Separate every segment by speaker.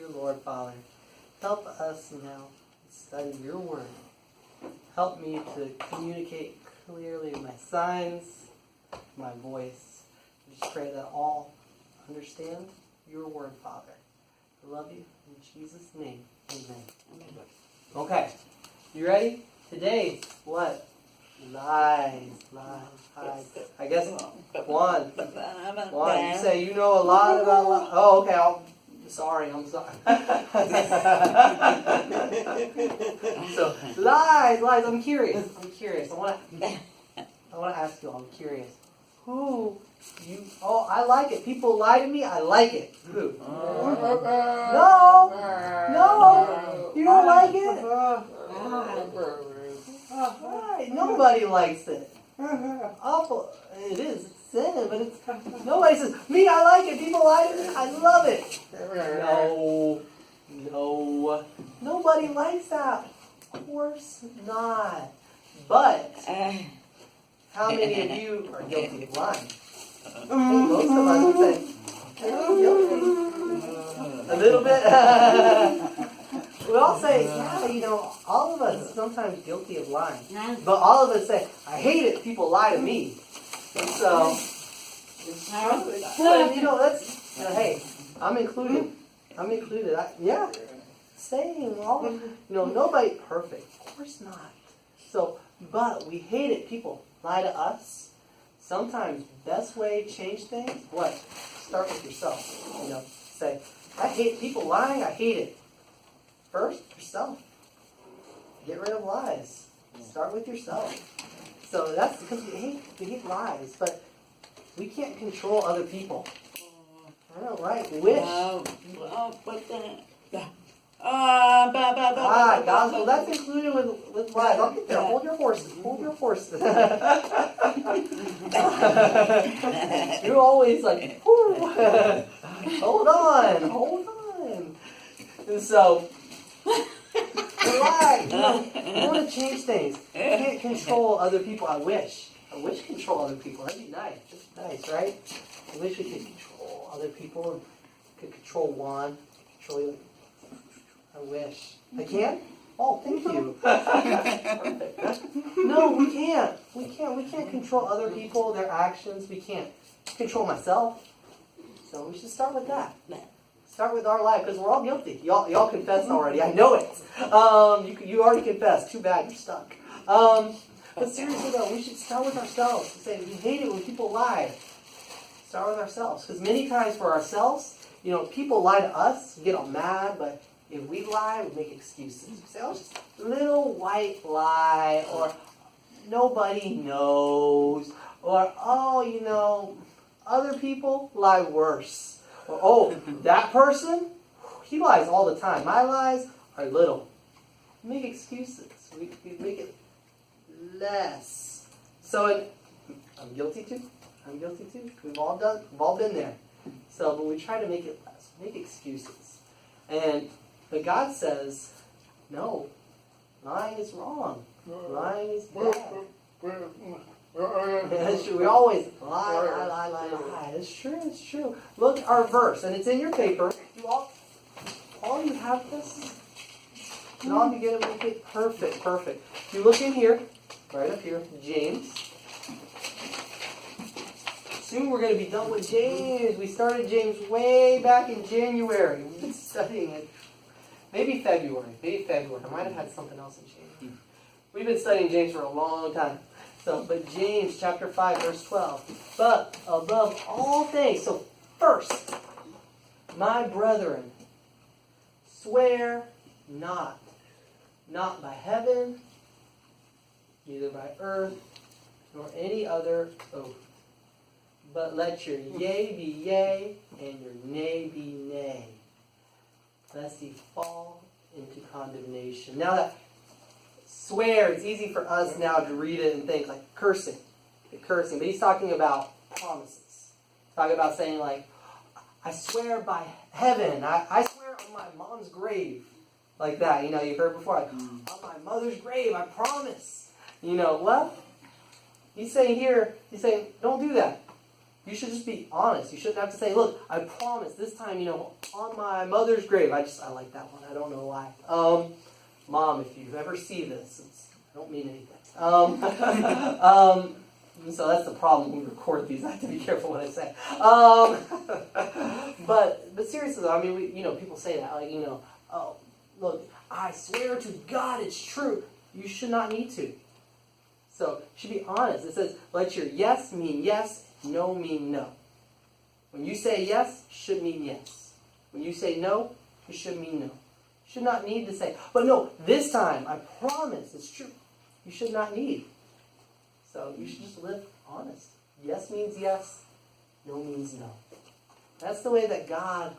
Speaker 1: Dear Lord, Father, help us now study your word. Help me to communicate clearly my signs, my voice. I just pray that all understand your word, Father. I love you. In Jesus' name, amen. Okay, you ready? Today's what? Lies. I guess one. You say you know a lot about lies. Oh, okay. I'm sorry. So lies. I'm curious. I want to ask you. I'm curious. Who you? Oh, I like it. People lie to me. I like it. Who? No. You don't like it. Right. Nobody likes it. Awful. It is. It's sin, but it's nobody says, me, I like it. People lie to me. I love it. No. Nobody likes that. Of course not. But how many of you are guilty of lying? Most of us would say, guilty. A little bit. We all say, yeah, all of us are sometimes guilty of lying. But all of us say, I hate it. People lie to me. And so, it's true. That's, hey, I'm included. Same. Nobody perfect. Of course not. So, but we hate it. People lie to us. Sometimes best way to change things, what? Start with yourself. Say, I hate people lying. I hate it. First, yourself. Get rid of lies. Start with yourself. So that's because we hate lies, but we can't control other people. I know, right? Wish. Gospel. That's included with lies. I'll get there. Hold your horses. You're always like, hold on. And so, lie. You want to change things. You can't control other people. I wish control other people. That'd be nice. Just nice, right? I wish we could control other people and could control Juan. Control you. I wish. I can? Oh, thank you. Perfect. No, we can't. We can't control other people, their actions. We can't control myself. So we should start with that. Start with our life, because we're all guilty. Y'all confessed already. I know it. You already confessed. Too bad. You're stuck. But seriously, though, we should start with ourselves. Say, we hate it when people lie. Start with ourselves. Because many times for ourselves, people lie to us. We get all mad, but if we lie, we make excuses. We say, oh, just a little white lie, or nobody knows, or, other people lie worse. Or, oh, that person, he lies all the time. My lies are little. We make excuses. We make it less. So, I'm guilty too. We've all been there. So, but we try to make it less. Make excuses. But God says, no, lying is wrong. Lying is bad. We always lie. It's true. Look at our verse, and it's in your paper. All you have this, and all you get to make it perfect. If you look in here, right up here, James. Soon we're going to be done with James. We started James way back in January. We've been studying it. Maybe February. I might have had something else in James. We've been studying James for a long time. But James chapter 5, verse 12. But above all things, so first, my brethren, swear not by heaven, neither by earth, nor any other oath. But let your yea be yea, and your nay be nay, lest ye fall into condemnation. Now that swear, it's easy for us now to read it and think like cursing. But he's talking about promises. He's talking about saying like, I swear by heaven, I swear on my mom's grave. Like that, you've heard before, like, on my mother's grave, I promise. Well, he's saying, don't do that. You should just be honest. You shouldn't have to say, look, I promise this time, on my mother's grave. I like that one. I don't know why. Mom, if you ever see this, I don't mean anything. So that's the problem when we record these. I have to be careful what I say. But seriously though, I mean, people say that, like, oh, look, I swear to God it's true. You should not need to. So you should be honest. It says, let your yes mean yes, no mean no. When you say yes, it should mean yes. When you say no, it should mean no. You should not need to say, but no, this time, I promise it's true. You should not need. So you should just live honest. Yes means yes, no means no. That's the way that God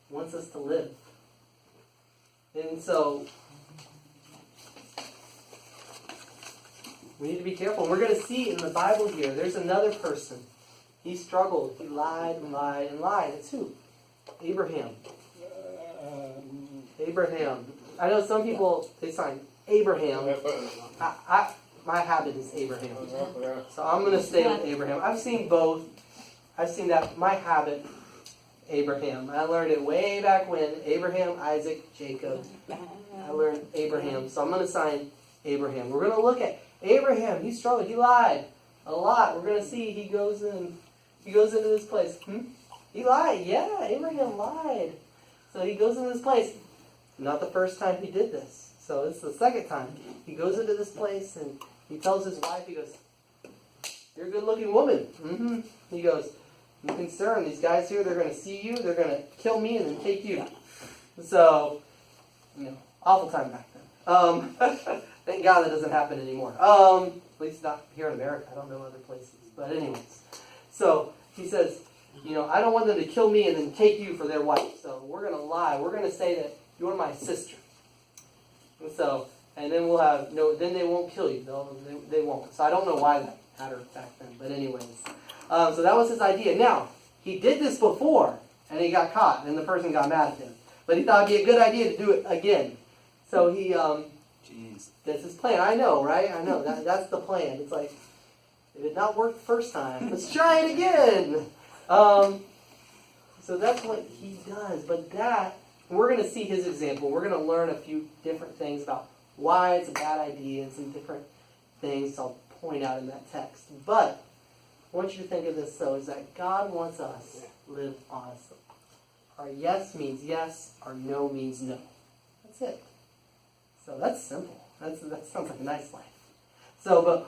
Speaker 1: wants us to live. And so we need to be careful. We're going to see in the Bible here, there's another person. He struggled. He lied and lied and lied. It's who? Abraham. Abraham. I know some people, they sign Abraham. My habit is Abraham. So I'm going to stay with Abraham. I've seen both. I've seen that. My habit, Abraham. I learned it way back when. Abraham, Isaac, Jacob. I learned Abraham. So I'm going to sign Abraham. We're going to look at Abraham. He struggled. He lied a lot. We're going to see he goes into this place. He lied. Yeah, Abraham lied. So he goes into this place. Not the first time he did this. So this is the second time. He goes into this place and he tells his wife, he goes, you're a good-looking woman. He goes, I'm concerned. These guys here, they're going to see you. They're going to kill me and then take you. So, awful time back then. Thank God that doesn't happen anymore. At least not here in America. I don't know other places. But anyways. So he says, I don't want them to kill me and then take you for their wife. So we're going to lie. We're going to say that you're my sister. And then we'll have, then they won't kill you. They won't. So I don't know why that mattered back then. But anyways. So that was his idea. Now, he did this before, and he got caught, and the person got mad at him. But he thought it'd be a good idea to do it again. So he, that's his plan. I know, right? I know. That's the plan. It's like, it did not work the first time. Let's try it again. So that's what he does. But we're going to see his example. We're going to learn a few different things about why it's a bad idea and some different things I'll point out in that text. But I want you to think of this, though, is that God wants us to live honestly. Our yes means yes, our no means no. That's it. So that's simple. That sounds like a nice life. So, but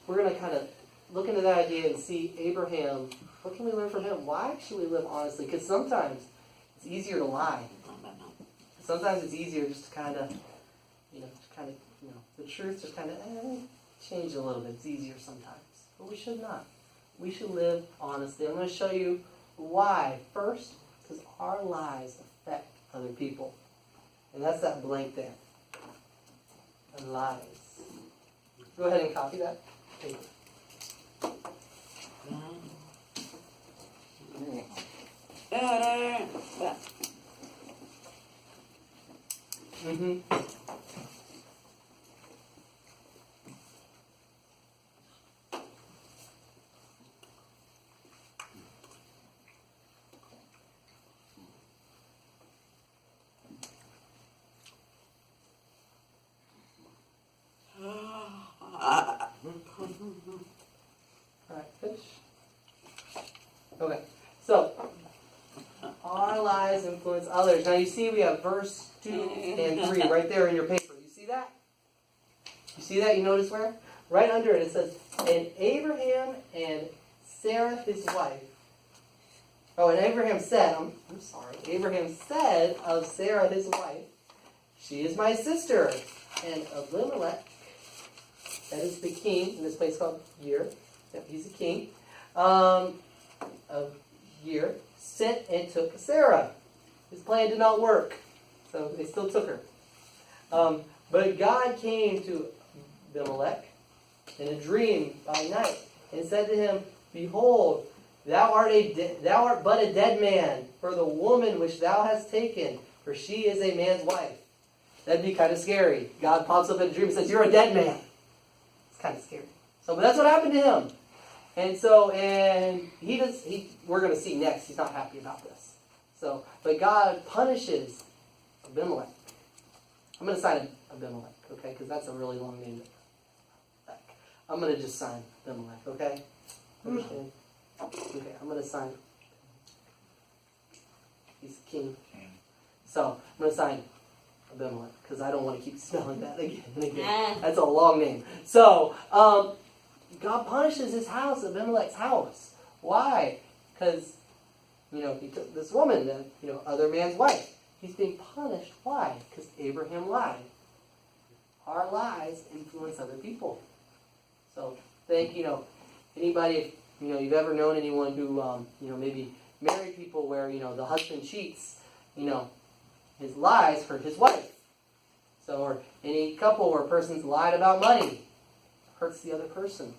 Speaker 1: we're going to kind of look into that idea and see Abraham. What can we learn from him? Why should we live honestly? Because sometimes it's easier to lie. Sometimes it's easier just to kind of, the truth just kind of change a little bit. It's easier sometimes. But we should not. We should live honestly. I'm going to show you why. First, because our lies affect other people. And that's that blank there. And lies. Go ahead and copy that paper. Alright, finish. Okay, so our lies influence others. Now you see we have verse 2 and 3 right there in your paper. You see that? You see that? You notice where? Right under it, it says, and Abraham and Sarah his wife. Oh, and Abraham said, Abraham said of Sarah his wife, she is my sister. And Abimelech, that is the king in this place called Yer. Yep, he's a king. Of Yer, sent and took Sarah. His plan did not work, so they still took her. But God came to Abimelech in a dream by night and said to him, behold, thou art but a dead man for the woman which thou hast taken, for she is a man's wife. That'd be kind of scary. God pops up in a dream and says, you're a dead man. It's kind of scary. So, but that's what happened to him. And so, we're going to see next, he's not happy about this. So, but God punishes Abimelech. I'm going to sign Abimelech, okay? Because that's a really long name. I'm going to just sign Abimelech, okay? Understand? Okay, I'm going to sign. He's king. So, I'm going to sign Abimelech, because I don't want to keep spelling that again and again. That's a long name. So, God punishes his house, Abimelech's house. Why? Because, he took this woman, the other man's wife. He's being punished. Why? Because Abraham lied. Our lies influence other people. So, think, anybody, you've ever known anyone who, maybe married people where, the husband cheats, his lies hurt his wife. So, or any couple where a person's lied about money, hurts the other person.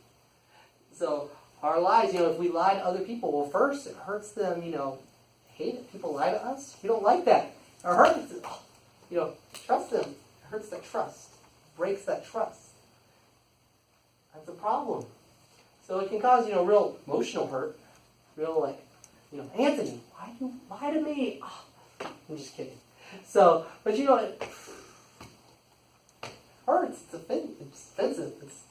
Speaker 1: So, our lies, if we lie to other people, well, first, it hurts them, hate it. People lie to us. We don't like that. It hurts, trust them. It hurts that trust. Breaks that trust. That's a problem. So it can cause, real emotional hurt. Real, Anthony, why do you lie to me? Oh, I'm just kidding. So, but it hurts. It's offensive. It's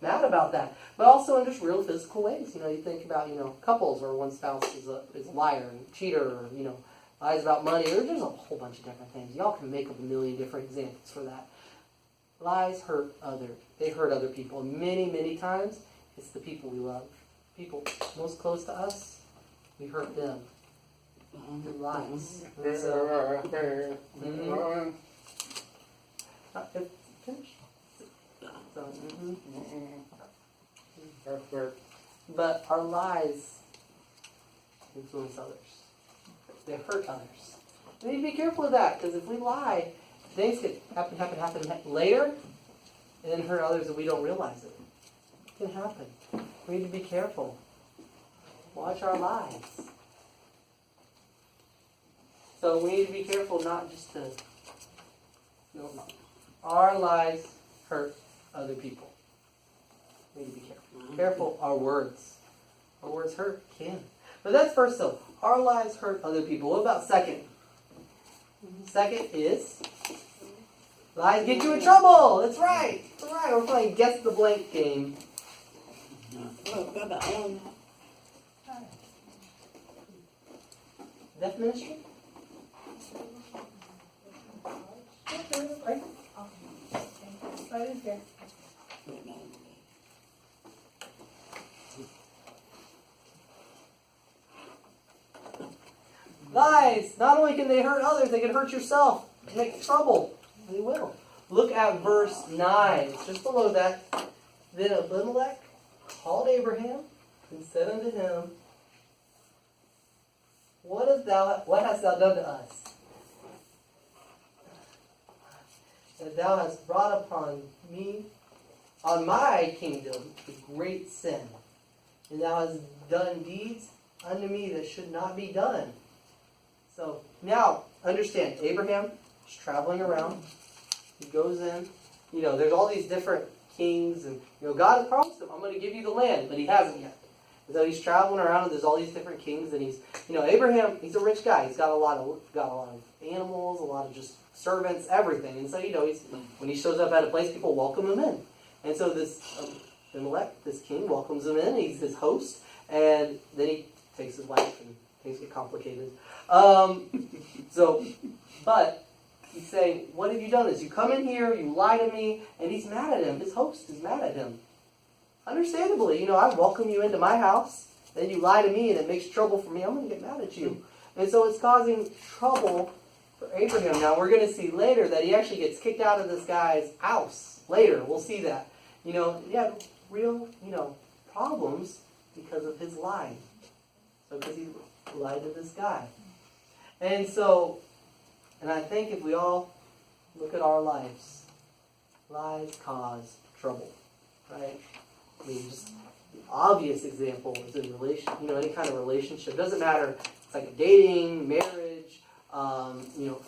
Speaker 1: mad about that. But also in just real physical ways. You think about, couples where one spouse is a liar and cheater or, lies about money. There's a whole bunch of different things. Y'all can make up a million different examples for that. Lies hurt they hurt other people. Many, many times, it's the people we love. People most close to us, we hurt them. Through lies. Finish. But our lies influence others. They hurt others. We need to be careful of that, because if we lie, things can happen later, and then hurt others and we don't realize it. It can happen. We need to be careful. Watch our lies. So we need to be careful not just to... Our lies hurt other people. We need to be careful. Careful our words. Our words hurt. Can. But that's first though. Our lies hurt other people. What about second? Second is lies get you in trouble. That's right. That's right. We're playing guess the blank game. Deaf ministry? Right? Right in here. Lies. Not only can they hurt others, they can hurt yourself. Make trouble. They will. Look at verse 9. It's just below that. Then Abimelech called Abraham and said unto him, What hast thou done to us? That thou hast brought upon me, on my kingdom, a great sin. And thou hast done deeds unto me that should not be done. So, now, understand, Abraham is traveling around. He goes in. There's all these different kings. And, God has promised him, I'm going to give you the land. But he hasn't yet. And so he's traveling around, and there's all these different kings. And he's, Abraham, he's a rich guy. He's got a lot of animals, a lot of just servants, everything. And so, when he shows up at a place, people welcome him in. And so this Abimelech, this king, welcomes him in. He's his host. And then he takes his wife, and things get complicated. But he's saying, what have you done this? You come in here, you lie to me, and he's mad at him. His host is mad at him. Understandably, I welcome you into my house, then you lie to me and it makes trouble for me. I'm going to get mad at you. And so it's causing trouble for Abraham. Now, we're going to see later that he actually gets kicked out of this guy's house. Later, we'll see that. He had real, problems because of his lying. So, because he lied to this guy. And so, and I think if we all look at our lives, lies cause trouble, right? I mean, just the obvious example is in any kind of relationship. It doesn't matter. It's like dating, marriage,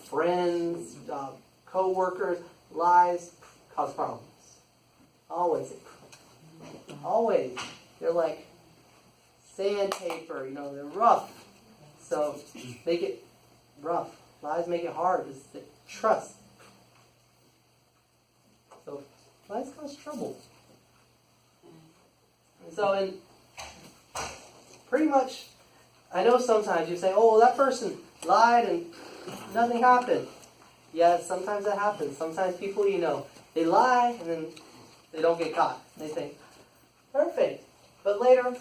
Speaker 1: friends, co-workers. Lies cause problems. Always. Always. They're like sandpaper, they're rough. So make it rough. Lies make it hard because they trust. So lies cause trouble. And so, pretty much, I know sometimes you say, oh, well, that person lied and nothing happened. Yeah, sometimes that happens. Sometimes people, they lie and then they don't get caught. They think, perfect. But later,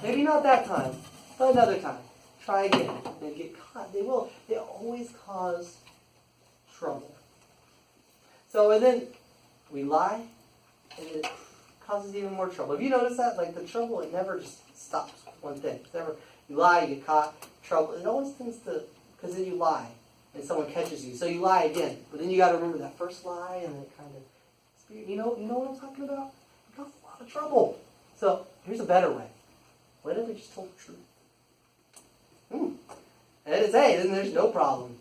Speaker 1: maybe not that time, but another time. Try again. They get caught. They will. They always cause trouble. So, and then we lie, and it causes even more trouble. Have you noticed that? Like the trouble, it never just stops with one thing. It's never, you lie, you get caught, trouble. It always tends to, because then you lie, and someone catches you. So you lie again. But then you got to remember that first lie, and it kind of, you know what I'm talking about? It causes a lot of trouble. So, here's a better way. What if we just told the truth? And it's, hey, then there's no problem.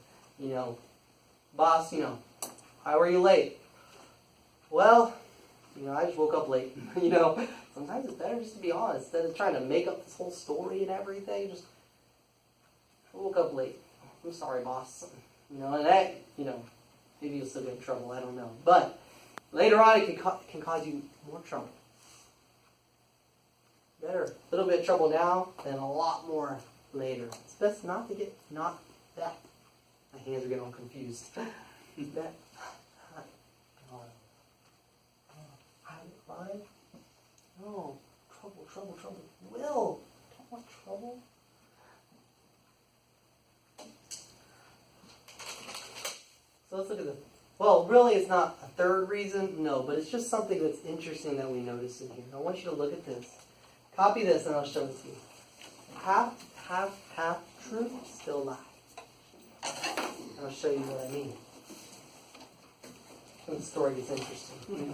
Speaker 1: Boss, why were you late? Well, I just woke up late. Sometimes it's better just to be honest. Instead of trying to make up this whole story and everything, just, I woke up late. I'm sorry, boss. And that, maybe you'll still get in trouble. I don't know. But later on, it can cause you more trouble. Better a little bit of trouble now than a lot more later. It's best not to get that. My hands are getting all confused. That. Lie? No. Trouble. Will. Don't want trouble. So let's look at this. Well, really it's not a third reason, no, but it's just something that's interesting that we notice in here. I want you to look at this. Copy this and I'll show it to you. Half truth, still lie. And I'll show you what I mean. And the story gets interesting.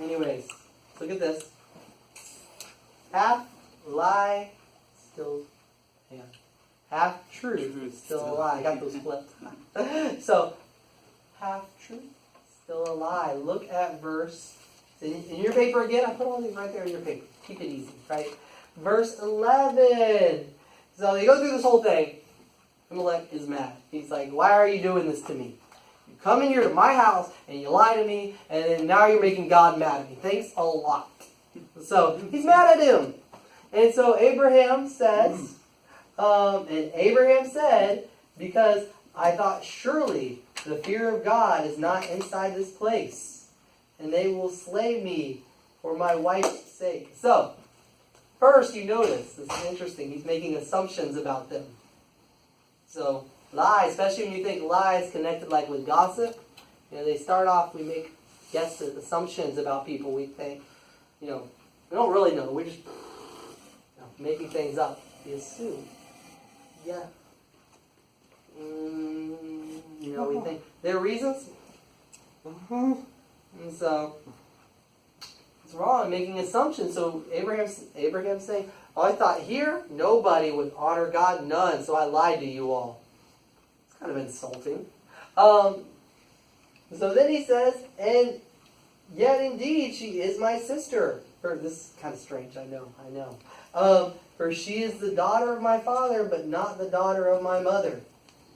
Speaker 1: Anyways, look at this. Half lie, still, half truth, still a lie. I got those flipped. So, half truth, still a lie. Look at verse, in your paper again, I put all these right there in your paper. Keep it easy, right? Verse 11. So you go through this whole thing. Amalek is mad. He's like, why are you doing this to me? You come in here to my house and you lie to me, and then now you're making God mad at me. Thanks a lot. So he's mad at him. And so Abraham says, because I thought surely the fear of God is not inside this place, and they will slay me for my wife's sake. So, first you notice, this is interesting, he's making assumptions about them. So, lies, especially when you think lies connected like with gossip, they start off, we make guesses, assumptions about people. We think, we don't really know. We're just making things up. We assume. Yeah. We think there are reasons. And so, it's wrong, making assumptions. So, Abraham's saying, oh, I thought here, nobody would honor God, none, so I lied to you all. It's kind of insulting. So then he says, and yet indeed she is my sister. This is kind of strange, I know. For she is the daughter of my father, but not the daughter of my mother.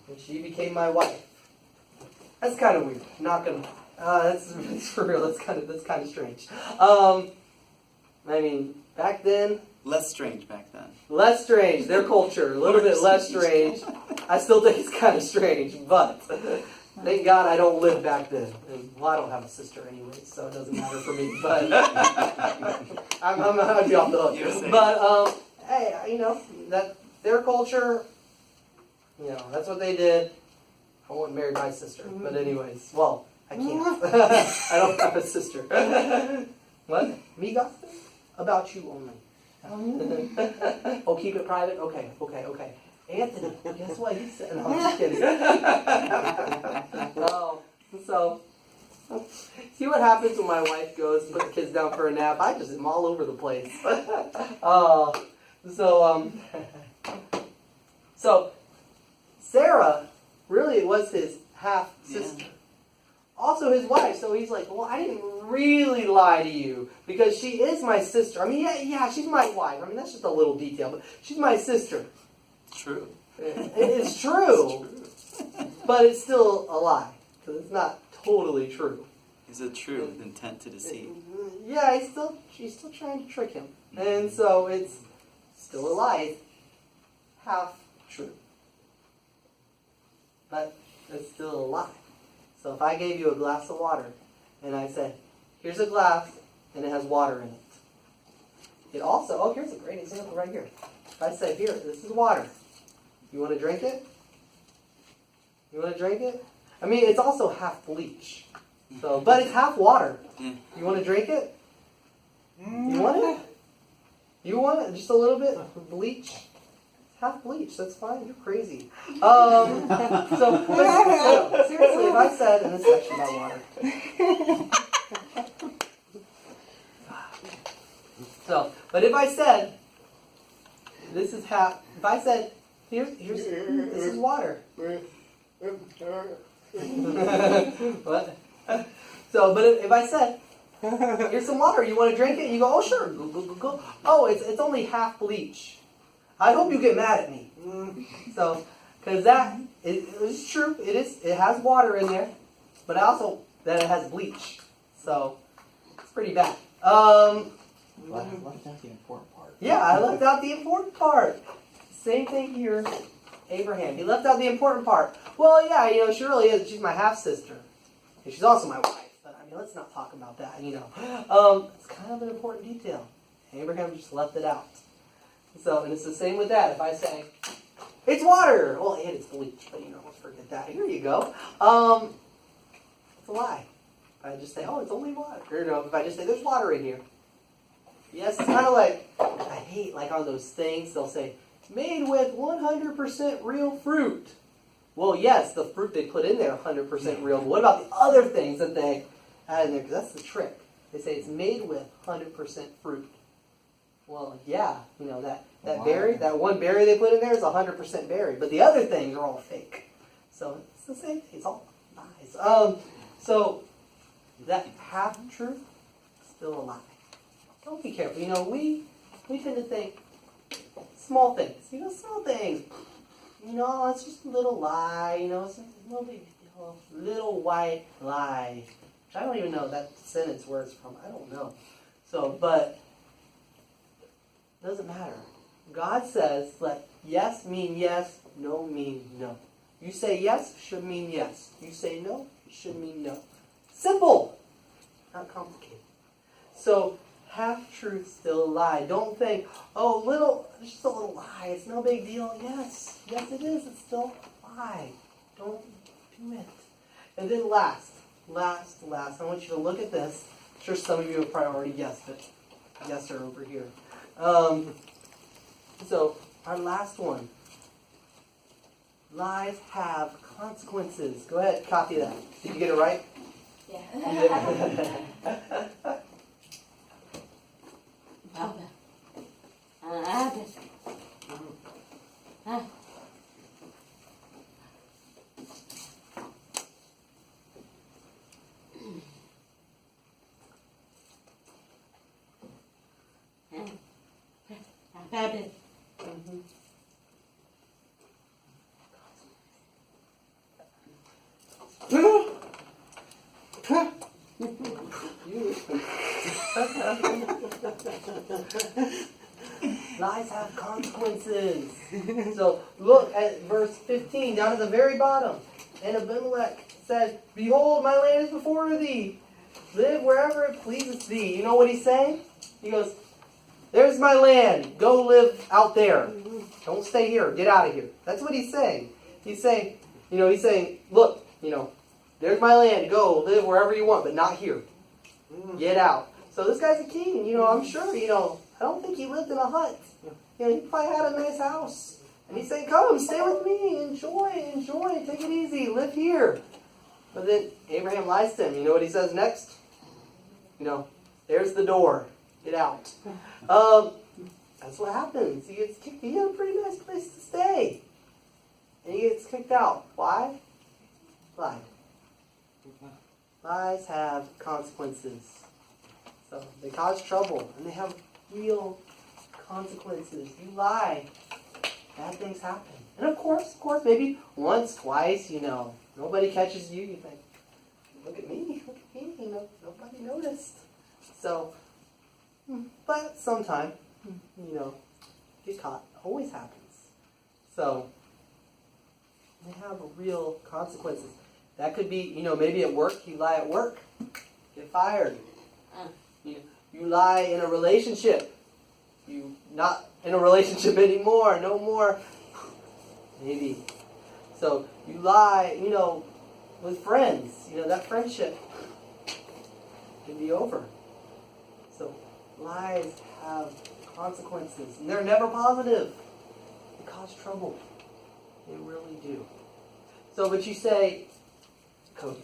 Speaker 1: And she became my wife. That's kind of weird. Not gonna. That's for real. That's kind of strange. Back then,
Speaker 2: Less strange back then.
Speaker 1: Less strange. Their culture, a little bit less strange. I still think it's kind of strange, but thank God I don't live back then. Well, I don't have a sister anyway, so it doesn't matter for me. But I'd be off the hook. But hey, you know that their culture. You know that's what they did. I wouldn't marry my sister, but anyways, well, I can't. I don't have a sister. What? Me gossip? About you only. Oh, keep it private? Okay. Anthony, guess what he said? No, I'm just kidding. Oh, so, see what happens when my wife goes to put the kids down for a nap? I just am all over the place. So, Sarah, really it was his half-sister. Yeah. Also his wife, so he's like, well, I didn't really lie to you because she is my sister. I mean, yeah, she's my wife. I mean, that's just a little detail, but she's my sister.
Speaker 2: True.
Speaker 1: It's true, but it's still a lie because it's not totally true.
Speaker 2: Is it true with intent to deceive?
Speaker 1: Yeah, she's still trying to trick him, and so it's still a lie. It's half true, but it's still a lie. So if I gave you a glass of water, and I said, here's a glass, and it has water in it. It also, oh, here's a great example right here. If I say, here, this is water. You want to drink it? You want to drink it? I mean, it's also half bleach. So, but it's half water. You want to drink it? You want it? You want it? Just a little bit of bleach? Half bleach, that's fine. You're crazy. But seriously, if I said in this section about water. But if I said this is half. If I said this is water. What? So, but if I said here's some water, you want to drink it? You go, oh sure, go. Oh, it's only half bleach. I hope you get mad at me. So, because that is true. It is. It has water in there, but also that it has bleach. So, it's pretty bad.
Speaker 3: Left out the important part.
Speaker 1: Yeah, I left out the important part. Same thing here. Abraham. He left out the important part. Well, yeah, you know, she really is. She's my half-sister. And she's also my wife. But, I mean, let's not talk about that, you know. It's kind of an important detail. Abraham just left it out. So, and it's the same with that. If I say, it's water. Well, and it's bleach, but you know, let's forget that. Here you go. It's a lie. If I just say, oh, it's only water. Or, no, if I just say, there's water in here. Yes, it's kind of like, I hate, like on those things, they'll say, made with 100% real fruit. Well, yes, the fruit they put in there 100% real. But what about the other things that they add in there? Because that's the trick. They say it's made with 100% fruit. Well, yeah, you know, that berry, that one berry they put in there is 100% berry. But the other things are all fake. So it's the same thing. It's all lies. So that half-truth is still a lie. Don't be careful. You know, we tend to think small things. You know, small things. You know, it's just a little lie. You know, it's no big deal. Little white lie. Which I don't even know that sentence where it's from. I don't know. So, but it doesn't matter. God says, let yes mean yes, no mean no. You say yes, should mean yes. You say no, it should mean no. Simple. Not complicated. So, half-truth, still a lie. Don't think, oh, it's just a little lie. It's no big deal. Yes, it is. It's still a lie. Don't do it. And then last, I want you to look at this. I'm sure some of you have probably already guessed it. Yes, sir, over here. So, our last one. Lies have consequences. Go ahead, copy that. Did you get it right?
Speaker 4: Yeah.
Speaker 1: Lies have consequences. So look at verse 15, down at the very bottom. And Abimelech said, behold, my land is before thee. Live wherever it pleases thee. You know what he's saying? He goes, there's my land. Go live out there. Don't stay here. Get out of here. That's what he's saying. He's saying, look, there's my land. Go live wherever you want, but not here. Get out. So this guy's a king. I'm sure, I don't think he lived in a hut. He probably had a nice house. And he's saying, come, stay with me. Enjoy. Take it easy. Live here. But then Abraham lies to him. You know what he says next? There's the door. Get out. That's what happens. He gets kicked. He had a pretty nice place to stay. And he gets kicked out. Why? Lied. Lies have consequences. So they cause trouble. And they have real consequences. You lie. Bad things happen. And of course, maybe once, twice, nobody catches you. You think, look at me. Nobody noticed. So, but sometime, get caught. Always happens. So, they have real consequences. That could be, maybe at work, you lie at work, get fired. You lie in a relationship. You not in a relationship anymore, no more. Maybe. So, you lie, with friends. That friendship can be over. So, lies have consequences. And they're never positive. They cause trouble. They really do. So, but you say, Cody,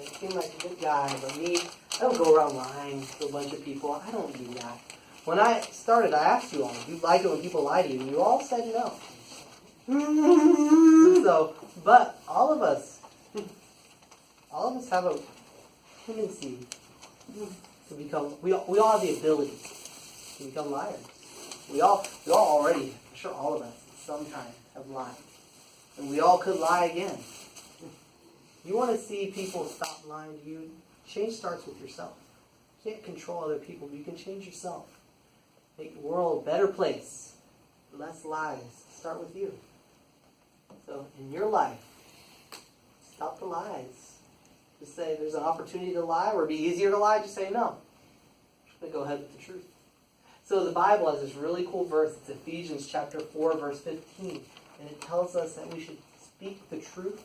Speaker 1: you seem like a good guy, but me, I don't go around lying to a bunch of people. I don't do that. When I started, I asked you all, do you like it when people lie to you? And you all said no. So, but all of us have a tendency to become, we all have the ability to become liars. We all already, I'm sure all of us, sometime have lied. And we all could lie again. You want to see people stop lying to you? Change starts with yourself. You can't control other people, but you can change yourself. Make the world a better place. Less lies. Start with you. So, in your life, stop the lies. Just say there's an opportunity to lie, or it'd be easier to lie, just say no. Just go ahead with the truth. So the Bible has this really cool verse. It's Ephesians chapter 4, verse 15. And it tells us that we should speak the truth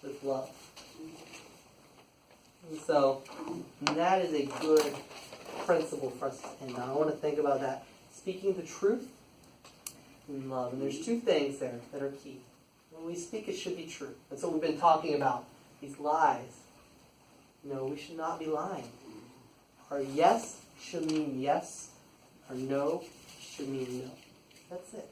Speaker 1: with love. And so, that is a good principle for us to end on. I want to think about that. Speaking the truth in love. And there's two things there that are key. When we speak, it should be true. That's what we've been talking about. These lies. We should not be lying. Our yes should mean yes. Our no should mean no. That's it.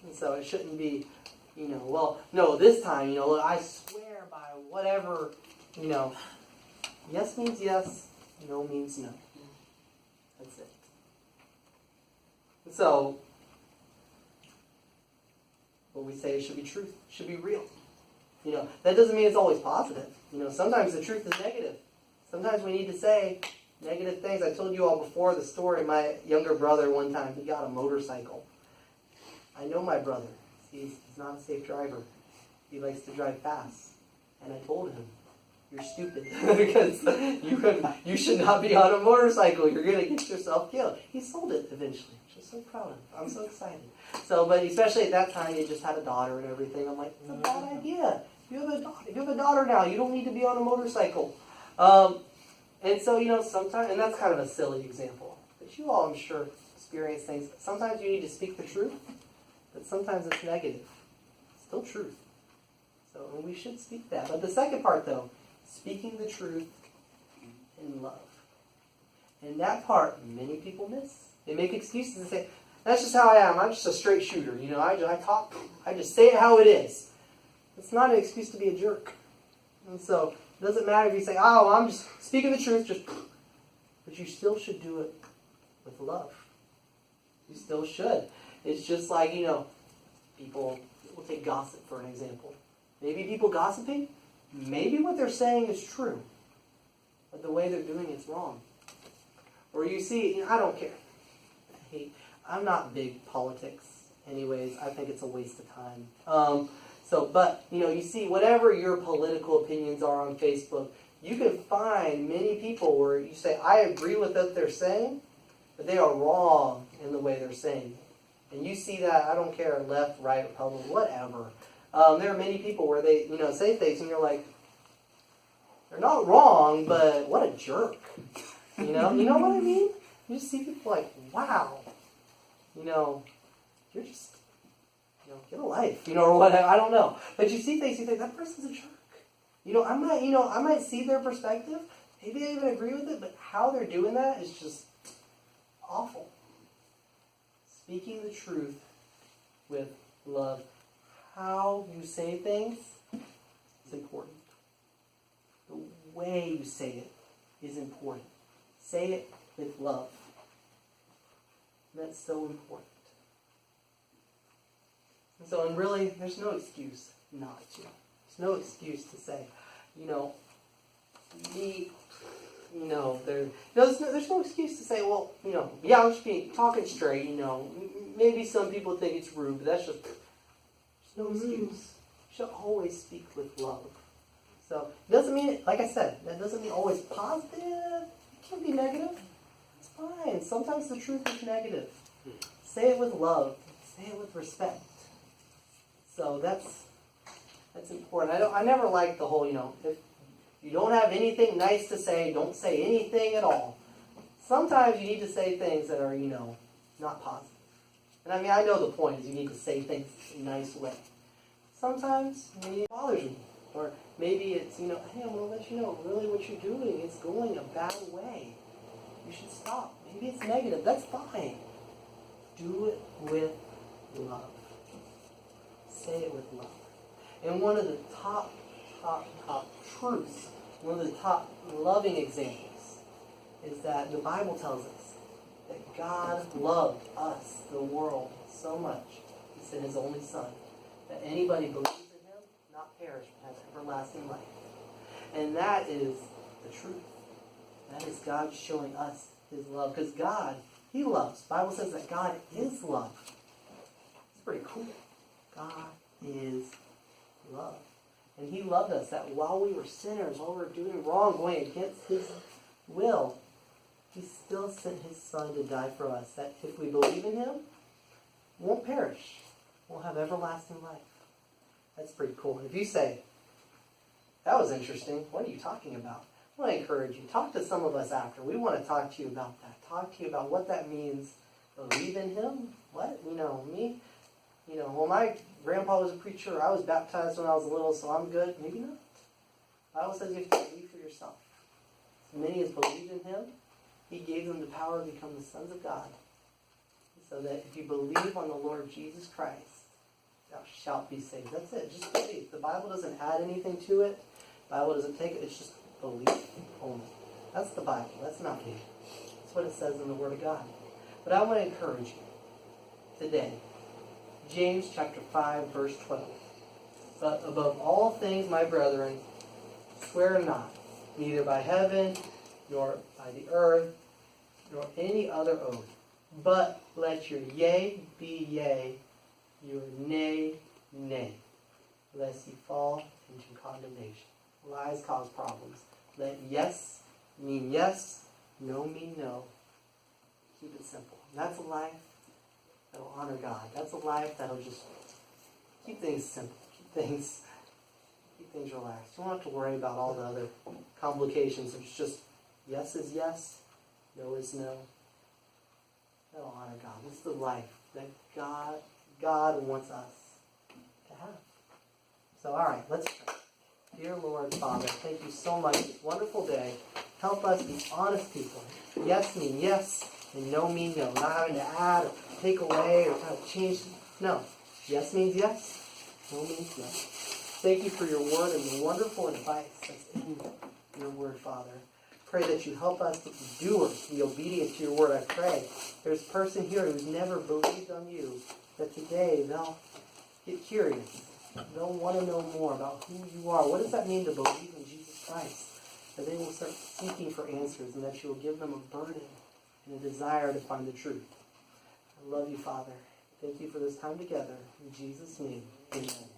Speaker 1: And so it shouldn't be, no, this time, look, I swear by whatever, yes means yes, no means no. That's it. And so, what we say should be truth, should be real. That doesn't mean it's always positive. Sometimes the truth is negative. Sometimes we need to say negative things. I told you all before the story, my younger brother one time, he got a motorcycle. I know my brother. He's not a safe driver. He likes to drive fast. And I told him, you're stupid. Because you should not be on a motorcycle. You're going to get yourself killed. He sold it eventually. I'm just so proud of him. I'm so excited. So, but especially at that time, he just had a daughter and everything. I'm like, it's a bad idea. You have a daughter now. You don't need to be on a motorcycle. And so, sometimes, and that's kind of a silly example. But you all, I'm sure, experience things. Sometimes you need to speak the truth. But sometimes it's negative. Still truth. So and we should speak that. But the second part, though, speaking the truth in love. And that part, many people miss. They make excuses and say, that's just how I am. I'm just a straight shooter. I just say it how it is. It's not an excuse to be a jerk. And so it doesn't matter if you say, I'm just speaking the truth, but you still should do it with love. You still should. It's just like, people, we'll take gossip for an example. Maybe people gossiping, maybe what they're saying is true, but the way they're doing it's wrong. Or you see, I don't care. I'm not big politics anyways. I think it's a waste of time. But, you see, whatever your political opinions are on Facebook, you can find many people where you say, I agree with what they're saying, but they are wrong in the way they're saying it. And you see that, I don't care, left, right, Republican, whatever. There are many people where they, say things and you're like, they're not wrong, but what a jerk. You know what I mean? You just see people like, wow, you're just, get a life, or whatever. I don't know. But you see things, you think, that person's a jerk. I might see their perspective. Maybe I even agree with it, but how they're doing that is just awful. Speaking the truth with love. How you say things is important. The way you say it is important. Say it with love. That's so important. And really, there's no excuse not to. There's no excuse to say, there's no excuse to say, well, yeah, I'm just being talking straight, maybe some people think it's rude, but that's just, there's no excuse. You should always speak with love. So, it doesn't mean, like I said, that doesn't mean always positive. It can be negative. It's fine. Sometimes the truth is negative. Say it with love. Say it with respect. So that's important. I never liked the whole, if you don't have anything nice to say, don't say anything at all. Sometimes you need to say things that are, not positive. And I know the point is you need to say things in a nice way. Sometimes maybe it bothers me. Or maybe it's, hey, I'm going to let you know, really what you're doing is going a bad way. You should stop. Maybe it's negative. That's fine. Do it with love. Say it with love. And one of the top truths, one of the top loving examples, is that the Bible tells us that God loved us, the world, so much, He sent His only Son, that anybody believes in Him, not perish, but have everlasting life. And that is the truth. That is God showing us His love. Because God, He loves. The Bible says that God is love. It's pretty cool. God is love. And He loved us that while we were sinners, while we were doing wrong, going against His will, He still sent His Son to die for us. That if we believe in Him, we won't perish. We'll have everlasting life. That's pretty cool. If you say, that was interesting, what are you talking about? I want to encourage you. Talk to some of us after. We want to talk to you about that. Talk to you about what that means. Believe in Him? What? Me? Well, my grandpa was a preacher. I was baptized when I was little, so I'm good. Maybe not. The Bible says you have to believe for yourself. As many as believed in Him, He gave them the power to become the sons of God. So that if you believe on the Lord Jesus Christ, thou shalt be saved. That's it. Just believe. The Bible doesn't add anything to it. The Bible doesn't take it. It's just belief only. That's the Bible. That's not me. That's what it says in the Word of God. But I want to encourage you today. James chapter 5, verse 12. But above all things, my brethren, swear not, neither by heaven, nor by the earth, nor any other oath. But let your yea be yea, your nay, nay, lest ye fall into condemnation. Lies cause problems. Let yes mean yes, no mean no. Keep it simple. And that's a life that will honor God. That's a life that will just keep things simple. Keep things relaxed. You don't have to worry about all the other complications. It's just yes is yes, no is no. That'll honor God. This is the life that God wants us to have. So, all right, let's pray. Dear Lord, Father, thank you so much. This wonderful day. Help us be honest people. Yes mean yes, and no mean no. Not having to add or take away or kind of change. No. Yes means yes, no means no. Thank you for your word and the wonderful advice that's in your word, Father. Pray that you help us to be doers, to be obedient to your word. I pray there's a person here who's never believed on you, that today they'll get curious. They'll want to know more about who you are. What does that mean to believe in Jesus Christ? That they will start seeking for answers and that you will give them a burden and a desire to find the truth. I love you, Father. Thank you for this time together. In Jesus' name, amen.